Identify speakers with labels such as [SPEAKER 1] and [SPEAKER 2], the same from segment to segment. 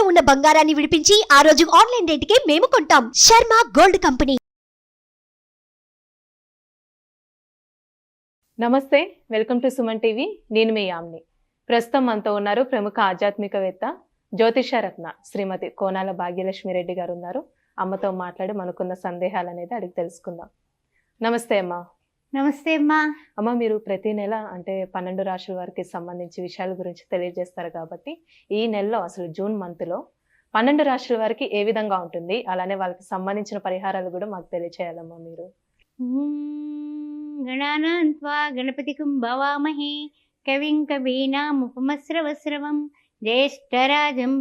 [SPEAKER 1] ఉన్న బంగారాన్ని విడిపించి ఆ రోజు ఆన్లైన్ రేటుకే మేము కొంటాం. Sharma gold company.
[SPEAKER 2] నమస్తే, వెల్కమ్ టు సుమన్ టీవీ. నేను మీ యామ్ని. ప్రస్తుతం మనతో ఉన్నారు ప్రముఖ ఆధ్యాత్మికవేత్త జ్యోతిషరత్న శ్రీమతి కోనాల భాగ్యలక్ష్మి రెడ్డి గారు ఉన్నారు. అమ్మతో మాట్లాడి మనకున్న సందేహాలు అనేది అడిగి తెలుసుకుందాం. నమస్తే అమ్మా.
[SPEAKER 3] నమస్తే అమ్మా.
[SPEAKER 2] అమ్మ, మీరు ప్రతి నెల అంటే 12 రాశుల వారికి సంబంధించి విషయాల గురించి తెలియజేస్తారు కాబట్టి ఈ నెలలో అసలు జూన్ మంత్లో 12 రాశుల వారికి ఏ విధంగా ఉంటుంది, అలానే వాళ్ళకి సంబంధించిన పరిహారాలు కూడా మాకు తెలియచేయాలమ్మా మీరు.
[SPEAKER 3] గణానాన్త్వా గణపతికం భవామహే కవిం కవీనాముపమస్రవస్రవం జ్యేష్ఠరాజం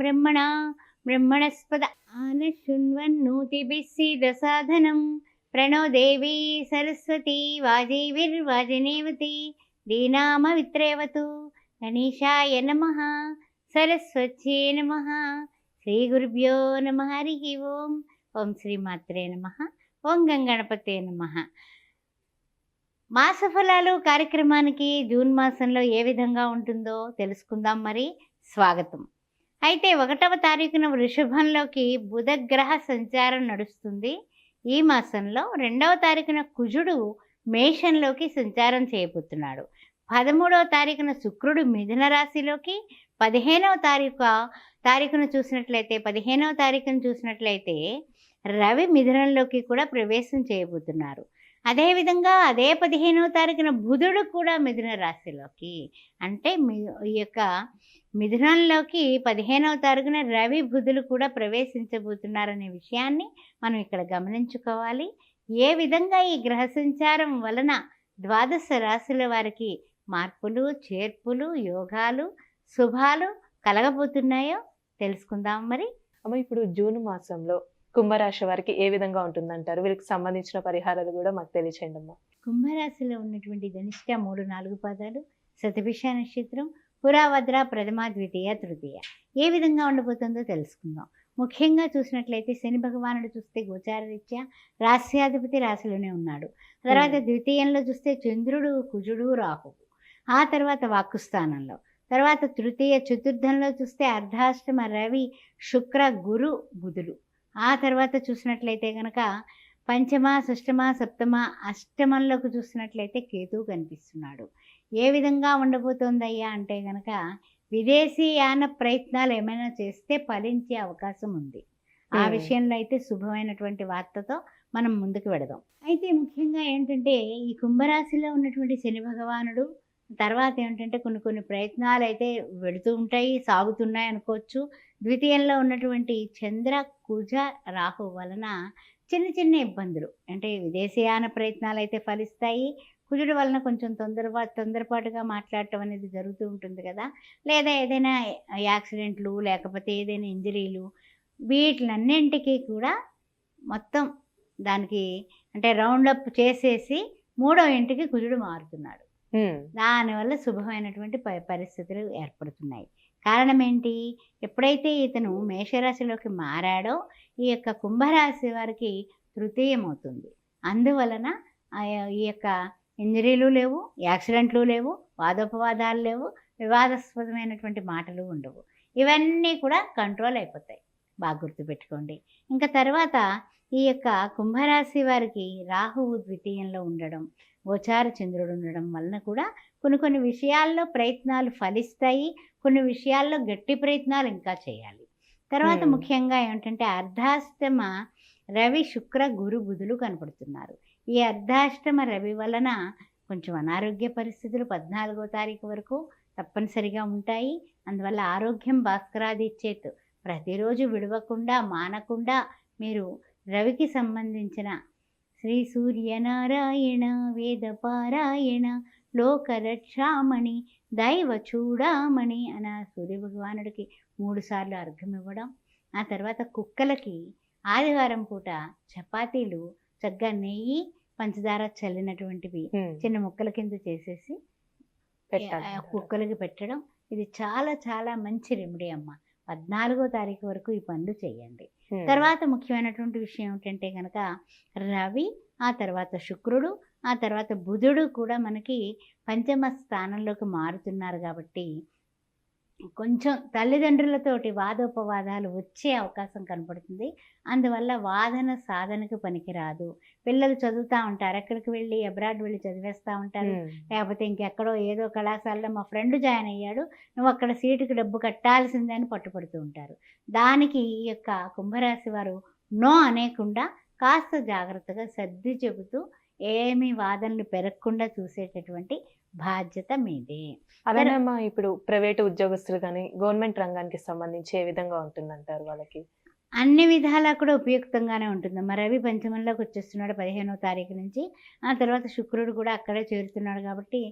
[SPEAKER 3] బ్రహ్మణస్పద ఆనశృణ్వన్నోతిభిः सीदसाधनं प्रणो देवी सरस्वती वाजैर्वाजनेवती दीनामवित्रेवतु गणेशाय नमः सरस्वत्यै नमः श्रीगुरुभ्यो नमः हरिः ओम् ओं श्रीमात्रे नमः ఓం గణపతే నమః. మాసఫలాలు కార్యక్రమానికి జూన్ మాసంలో ఏ విధంగా ఉంటుందో తెలుసుకుందాం. మరి స్వాగతం. అయితే 1వ తారీఖున వృషభంలోకి బుధగ్రహ సంచారం నడుస్తుంది. ఈ మాసంలో 2వ తారీఖున కుజుడు మేషంలోకి సంచారం చేయబోతున్నాడు. 13వ తారీఖున శుక్రుడు మిథున రాశిలోకి, 15వ తారీఖున చూసినట్లయితే రవి మిథునంలోకి కూడా ప్రవేశం చేయబోతున్నారు. అదేవిధంగా అదే 15వ తారీఖున బుధుడు కూడా మిథున రాశిలోకి, అంటే ఈ యొక్క మిథునంలోకి 15వ తారీఖున రవి బుధులు కూడా ప్రవేశించబోతున్నారనే విషయాన్ని మనం ఇక్కడ గమనించుకోవాలి. ఏ విధంగా ఈ గ్రహ సంచారం వలన 12 రాశుల వారికి మార్పులు, చేర్పులు, యోగాలు, శుభాలు కలగబోతున్నాయో తెలుసుకుందాం. మరి
[SPEAKER 2] అమ్మ, ఇప్పుడు జూన్ మాసంలో కుంభరాశి వారికి ఏ విధంగా ఉంటుందంటారు? వీరికి సంబంధించిన పరిహారాలు కూడా మాకు తెలియచేయండి అమ్మా.
[SPEAKER 3] కుంభరాశిలో ఉన్నటువంటి ధనిష్ట 3-4 పాదాలు, శతభిష నక్షత్రం, పురాభద్ర ప్రథమ, ద్వితీయ, తృతీయ ఏ విధంగా ఉండబోతుందో తెలుసుకుందాం. ముఖ్యంగా చూసినట్లయితే శని భగవానుడు చూస్తే గోచార రీత్యా రాశ్యాధిపతి రాశిలోనే ఉన్నాడు. తర్వాత ద్వితీయంలో చూస్తే చంద్రుడు, కుజుడు, రాహువు, ఆ తర్వాత వాక్కు స్థానంలో, తర్వాత తృతీయ చతుర్థంలో చూస్తే అర్ధాష్టమ రవి, శుక్ర, గురు, బుధుడు, ఆ తర్వాత చూసినట్లయితే కనుక పంచమ, షష్టమ, సప్తమ, అష్టమంలోకి చూసినట్లయితే కేతువు కనిపిస్తున్నాడు. ఏ విధంగా ఉండబోతోందయ్యా అంటే కనుక విదేశీయాన ప్రయత్నాలు ఏమైనా చేస్తే ఫలించే అవకాశం ఉంది. ఆ విషయంలో అయితే శుభమైనటువంటి వార్తతో మనం ముందుకు వెడదాం. అయితే ముఖ్యంగా ఏంటంటే ఈ కుంభరాశిలో ఉన్నటువంటి శని భగవానుడు తర్వాత ఏంటంటే కొన్ని ప్రయత్నాలు అయితే వెడుతూ ఉంటాయి, సాగుతున్నాయి అనుకోవచ్చు. ద్వితీయంలో ఉన్నటువంటి చంద్ర, కుజ, రాహు వలన చిన్న ఇబ్బందులు, అంటే విదేశీయాన ప్రయత్నాలు అయితే ఫలిస్తాయి. కుజుడు వలన కొంచెం తొందరపాటుగా మాట్లాడటం అనేది జరుగుతూ ఉంటుంది కదా, లేదా ఏదైనా యాక్సిడెంట్లు, లేకపోతే ఏదైనా ఇంజరీలు, వీటిలన్నింటికీ కూడా మొత్తం దానికి అంటే రౌండప్ చేసేసి 3వ ఇంటికి కుజుడు మారుతున్నాడు. దానివల్ల శుభమైనటువంటి పరిస్థితులు ఏర్పడుతున్నాయి. కారణం ఏంటి? ఎప్పుడైతే ఇతను మేషరాశిలోకి మారాడో ఈ యొక్క కుంభరాశి వారికి తృతీయమవుతుంది. అందువలన ఈ యొక్క ఇంజరీలు లేవు, యాక్సిడెంట్లు లేవు, వాదోపవాదాలు లేవు, వివాదాస్పదమైనటువంటి మాటలు ఉండవు. ఇవన్నీ కూడా కంట్రోల్ అయిపోతాయి. బాగా గుర్తుపెట్టుకోండి. ఇంకా తర్వాత ఈ యొక్క కుంభరాశి వారికి రాహువు ద్వితీయంలో ఉండడం, గోచార చంద్రుడు ఉండడం వలన కూడా కొన్ని విషయాల్లో ప్రయత్నాలు ఫలిస్తాయి. కొన్ని విషయాల్లో గట్టి ప్రయత్నాలు ఇంకా చేయాలి. తర్వాత ముఖ్యంగా ఏమిటంటే అర్ధాష్టమ రవి, శుక్ర, గురు, బుధులు కనపడుతున్నారు. ఈ అర్ధాష్టమ రవి వలన కొంచెం అనారోగ్య పరిస్థితులు 14వ తారీఖు వరకు తప్పనిసరిగా ఉంటాయి. అందువల్ల ఆరోగ్యం భాస్కరాదిచ్చేత్ ప్రతిరోజు విడవకుండా మానకుండా మీరు రవికి సంబంధించిన శ్రీ సూర్యనారాయణ వేదపారాయణ లోకరక్షామణి దైవ చూడామణి అన్న సూర్య భగవానుడికి 3 సార్లు అర్ఘ్యం ఇవ్వడం. ఆ తర్వాత కుక్కలకి ఆదివారం పూట చపాతీలు చక్కగా నెయ్యి, పంచదార చల్లినటువంటివి చిన్న ముక్కల కింద చేసేసి కుక్కలకి పెట్టడం. ఇది చాలా చాలా మంచి రెమెడీ అమ్మ. 14వ తారీఖు వరకు ఈ పనులు చేయండి. తర్వాత ముఖ్యమైనటువంటి విషయం ఏమిటంటే కనుక రవి, ఆ తర్వాత శుక్రుడు, ఆ తర్వాత బుధుడు కూడా మనకి పంచమ స్థానంలోకి మారుతున్నారు. కాబట్టి కొంచెం తల్లిదండ్రులతోటి వాదోపవాదాలు వచ్చే అవకాశం కనపడుతుంది. అందువల్ల వాదన సాధనకు పనికిరాదు. పిల్లలు చదువుతూ ఉంటారు, ఎక్కడికి వెళ్ళి అబ్రాడ్ వెళ్ళి చదివేస్తూ ఉంటారు, లేకపోతే ఇంకెక్కడో ఏదో కళాశాలలో మా ఫ్రెండ్ జాయిన్ అయ్యాడు, నువ్వు అక్కడ సీటుకి డబ్బు కట్టాల్సిందే అని పట్టుపడుతూ ఉంటారు. దానికి ఈ యొక్క కుంభరాశి వారు నో అనేకుండా కాస్త జాగ్రత్తగా సర్ది చెబుతూ ఏమీ వాదనలు పెరగకుండా చూసేటటువంటి బాధ్యత మీదే.
[SPEAKER 2] అలానేమ్మా ఇప్పుడు ప్రైవేటు ఉద్యోగస్తులు కానీ గవర్నమెంట్ రంగానికి సంబంధించి ఏ విధంగా ఉంటుందంటారు వాళ్ళకి?
[SPEAKER 3] అన్ని విధాలా కూడా ఉపయుక్తంగానే ఉంటుందమ్మా. రవి పంచమంలోకి వచ్చేస్తున్నాడు 15వ తారీఖు నుంచి. ఆ తర్వాత శుక్రుడు కూడా అక్కడే చేరుతున్నాడు కాబట్టి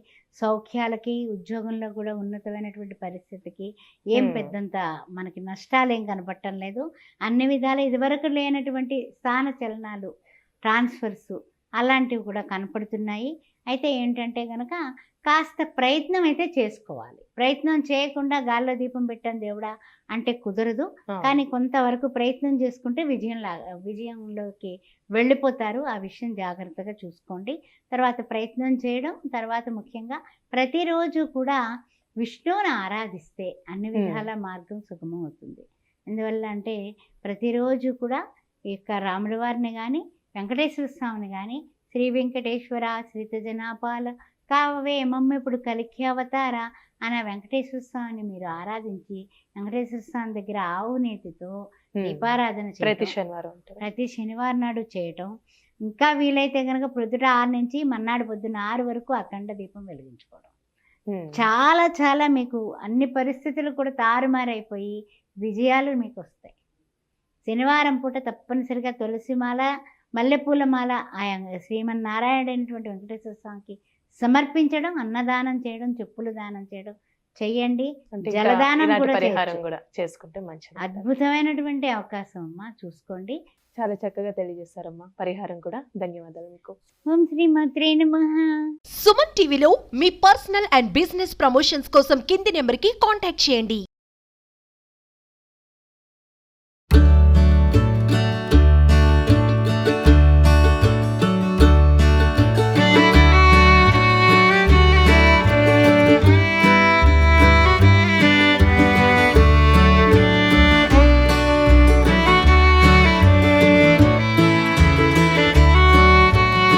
[SPEAKER 3] సౌఖ్యాలకి, ఉద్యోగంలో కూడా ఉన్నతమైనటువంటి పరిస్థితికి ఏం పెద్దంత మనకి నష్టాలు ఏం కనపడటం లేదు. అన్ని విధాలు ఇదివరకు లేనటువంటి స్థాన చలనాలు, ట్రాన్స్ఫర్స్ అలాంటివి కూడా కనపడుతున్నాయి. అయితే ఏంటంటే కనుక కాస్త ప్రయత్నం అయితే చేసుకోవాలి. ప్రయత్నం చేయకుండా గాల్లో దీపం పెట్టాను దేవుడా అంటే కుదరదు. కానీ కొంతవరకు ప్రయత్నం చేసుకుంటే విజయంలోకి వెళ్ళిపోతారు. ఆ విషయం జాగ్రత్తగా చూసుకోండి. తర్వాత ప్రయత్నం చేయడం, తర్వాత ముఖ్యంగా ప్రతిరోజు కూడా విష్ణువుని ఆరాధిస్తే అన్ని విధాల మార్గం సుగమం అవుతుంది. ఎందువల్ల అంటే ప్రతిరోజు కూడా ఈ యొక్క రాముల వారిని కానీ, వెంకటేశ్వర స్వామిని కానీ, శ్రీ వెంకటేశ్వర శ్రీత జనాపాల కావవే మమ్మిప్పుడు కలికి అవతార అన్న వెంకటేశ్వర స్వామిని మీరు ఆరాధించి వెంకటేశ్వర స్వామి దగ్గర ఆవు నేతితో దీపారాధన ప్రతి శనివారం నాడు చేయటం. ఇంకా వీలైతే కనుక ప్రొద్దుట 6 నుంచి మన్నాడు పొద్దున్న 6 వరకు అఖండ దీపం వెలిగించుకోవడం. చాలా చాలా మీకు అన్ని పరిస్థితులు కూడా తారుమారైపోయి విజయాలు మీకు వస్తాయి. శనివారం పూట తప్పనిసరిగా తులసిమాల, మల్లెపూల మాల ఆయా శ్రీమన్నారాయణుడైనటువంటి వెంకటేశ్వర స్వామికి సమర్పించడం, అన్నదానం చేయడం, చెప్పులు దానం చేయడం చెయ్యండి. జలదానం కూడా
[SPEAKER 2] చేసుకుంటే మంచిది.
[SPEAKER 3] అద్భుతమైనటువంటి అవకాశం అమ్మా, చూసుకోండి.
[SPEAKER 2] చాలా చక్కగా తెలియజేస్తారమ్మా. పరిహారం కూడా ధన్యవాదాలు మీకు.
[SPEAKER 3] ఓం శ్రీ మాత్రే నమః.
[SPEAKER 1] సుమన్ టీవీలో మీ పర్సనల్ అండ్ బిజినెస్ ప్రమోషన్స్ కోసం కింది నెంబర్కి కాంటాక్ట్ చేయండి.